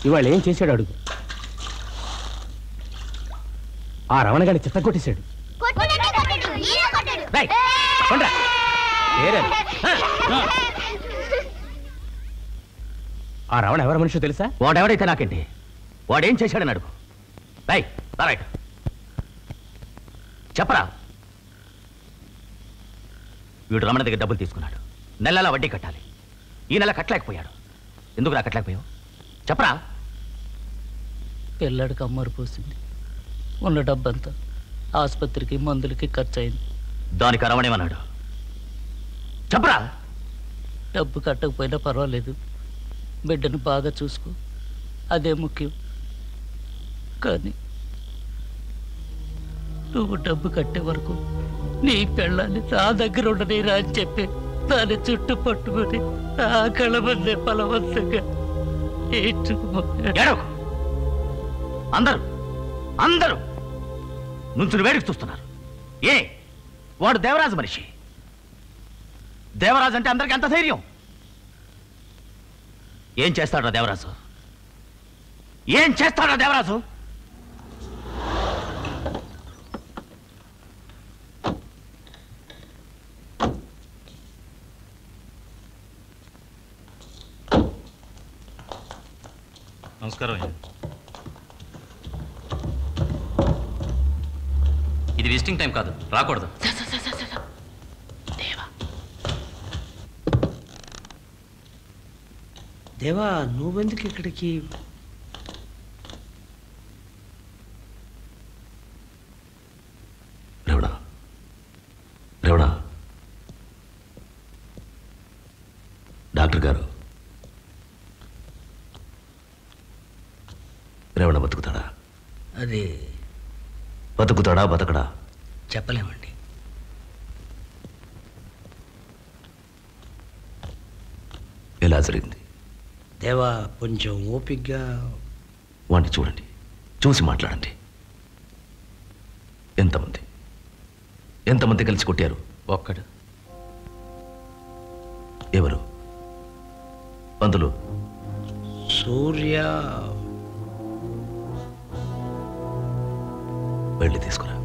ఇవాళ ఏం చేశాడు అడుగు. ఆ రమణగాడిని చిత్త కొట్టేశాడు. ఆ రమణ ఎవరి మనిషి తెలుసా? వాడెవడైతే నాకేంటి, వాడేం చేశాడని అడుగు. రైట్ చెప్పరా. వీడు రమణ దగ్గర డబ్బులు తీసుకున్నాడు, నెలలా వడ్డీ కట్టాలి. ఈ నెల కట్టలేకపోయాడు. ఎందుకు నా కట్టలేకపోయావు చెప్పరా. పిల్లడికి అమ్మరు పోసింది, ఉన్న డబ్బంతా ఆసుపత్రికి మందులకి ఖర్చు అయింది. దానికి రమణేమన్నాడు చెప్పరా. డబ్బు కట్టకపోయినా పర్వాలేదు, బిడ్డను బాగా చూసుకో, అదే ముఖ్యం. కానీ నువ్వు డబ్బు కట్టే వరకు నీ పెళ్ళాన్ని నా దగ్గర ఉండనేరా అని చెప్పి దాని చుట్టూ పట్టుకొని నా కళమందే బలవంతంగా అందరూ అందరూ నుంచుని వేడికి చూస్తున్నారు. వాడు దేవరాజు మనిషి. దేవరాజు అంటే అందరికి ఎంత ధైర్యం. ఏం చేస్తాడా దేవరాజు? ఏం చేస్తాడా దేవరాజు? నమస్కారం. ఇది విజిటింగ్ టైం కాదు, రాకూడదు. దేవా, నువ్వెందుకు ఇక్కడికి? రేవడా రేవడా, డాక్టర్ గారు, రేవణ బతుకుతాడా? అది బతుకుతాడా బతకడా చెప్పలేమండి. ఎలా జరిగింది? దేవా, కొంచెం ఓపిగ్గా వాడిని చూడండి, చూసి మాట్లాడండి. ఎంతమంది కలిసి కొట్టారు? ఒక్కడు. ఎవరు? పంతులు? సూర్య. వెళ్ళి తీసుకురా.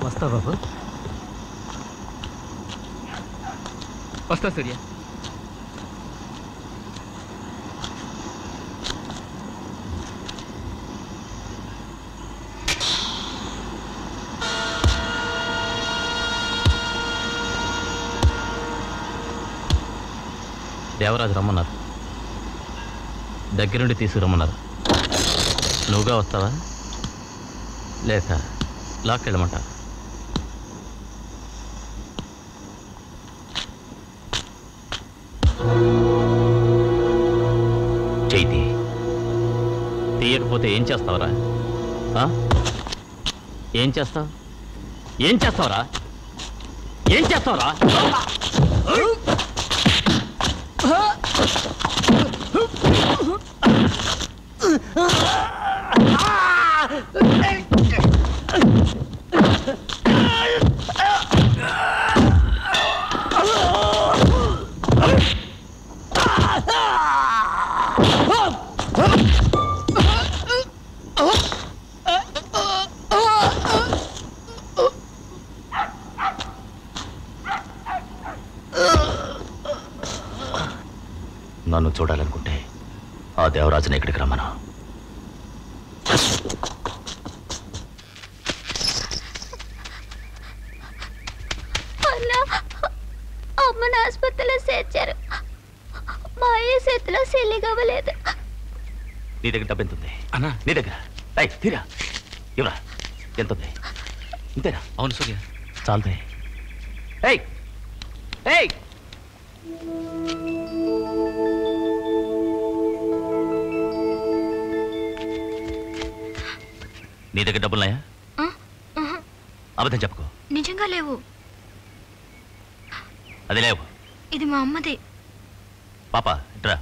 వస్తా బాబు, వస్తా సూర్య. దేవరాజు రమ్మన్నారు, దగ్గరుండి తీసుకురమ్మన్నారు. నువ్వుగా వస్తావా లేక లాక్కెళ్ళమంటారు? చైతి, తీయకపోతే ఏం చేస్తావురా? ఏం చేస్తావు? ఏం చేస్తావురా? ఏం చేస్తావురా? నన్ను చూడాలనుకుంటే ఆ దేవరాజుని ఇక్కడికి రమ్మను. అమ్మను ఆసుపత్రిలో చేర్చారు. మా అయ్య చేతిలో సెల్లిగవ్వలేదు. నీ దగ్గర డబ్బు ఎంత ఉంది? నీ దగ్గర తీరా ఇవరా. ఎంత ఉంది? ఇంతేనా? అవును సూర్య, చాలుతాయి. నీ దగ్గర డబ్బులున్నాయా? అబద్ధం చెప్పుకో. నిజంగా లేవు. అది లేవు. ఇది మా అమ్మది. పాప డ్రా.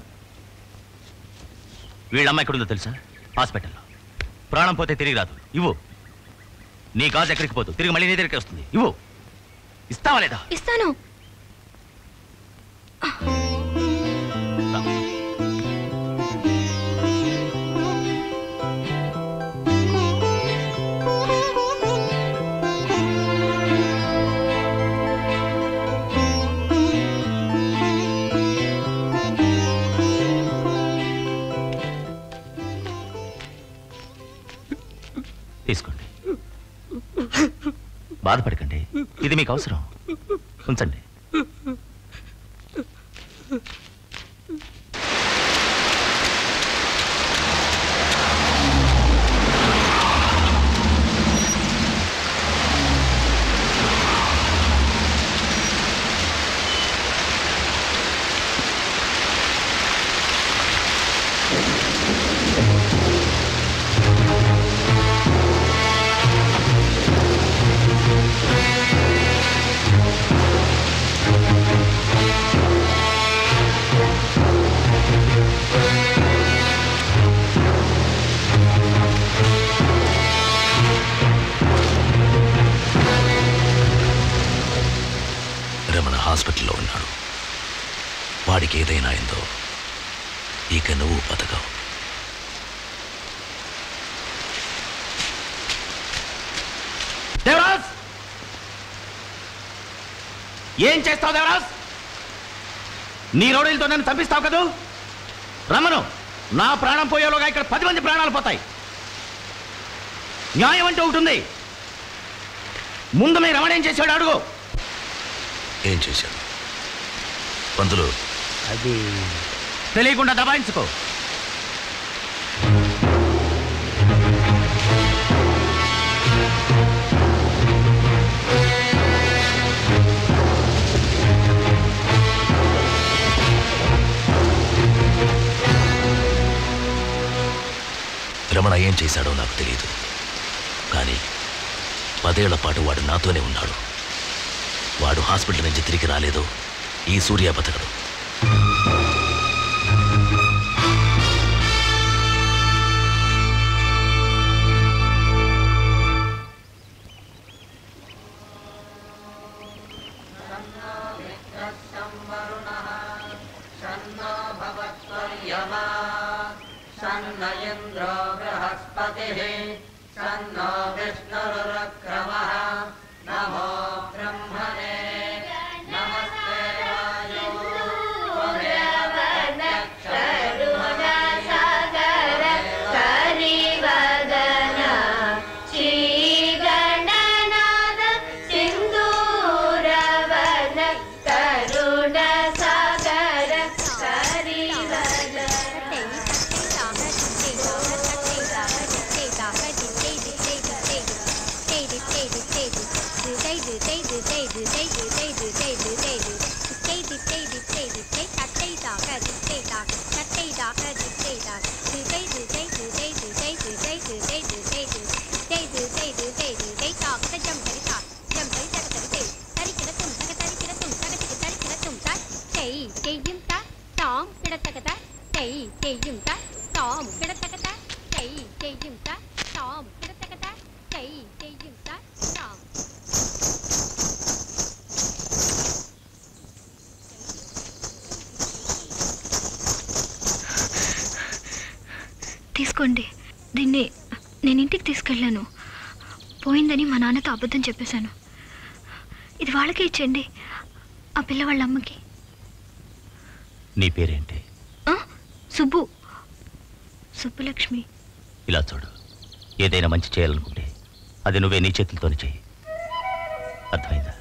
వీళ్ళమ్మ ఎక్కడుందో తెలుసా? హాస్పిటల్లో. ప్రాణం పోతే తిరిగి రాదు. ఇవ్వు. నీ గాజు ఎక్కడికి పోతు, తిరిగి మళ్ళీ నీ దగ్గరికి వస్తుంది. ఇవ్వు. ఇస్తావా లేదా? ఇస్తాను. తీసుకోండి. బాధపడకండి, ఇది మీకు అవసరం. ఉంచండి. హాస్పిటల్లో ఉన్నాడు. వాడికి ఏదైనా అయిందో ఇక నువ్వు బతకవు. దేవరాజ్, ఏం చేస్తావు దేవరాజ్? నీ రౌడీలతో నన్ను చంపిస్తావు కదూ? రమ్మను. నా ప్రాణం పోయేలోగా ఇక్కడ 10 మంది ప్రాణాలు పోతాయి. న్యాయం అంటూ ఉంటుంది. ముందు మీ రమణ ఏం చేశాడు అడుగు. ఏం చేశాడు? పంతులు, అది తెలియకుండా దబాయించుకో. రమణ ఏం చేశాడో నాకు తెలియదు, కానీ 10 ఏళ్ల పాటు వాడు నాతోనే ఉన్నాడు. వాడు హాస్పిటల్ నుంచి తిరిగి రాలేదు. ఈ సూర్య బతకడు. తీసుకోండి. దీన్ని నేను ఇంటికి తీసుకెళ్ళాను. పోయిందని మా నాన్నతో అబద్ధం చెప్పేశాను. ఇది వాళ్ళకే ఇచ్చేయండి, ఆ పిల్ల వాళ్ళ అమ్మకి. నీ పేరేంటి? సుబ్బు. సుబ్బులక్ష్మి. ఇలా చూడు, ఏదైనా మంచి చేయాలనుకుంటే అది నువ్వే నీ చేతులతోనే చెయ్యి. అర్థమైందా?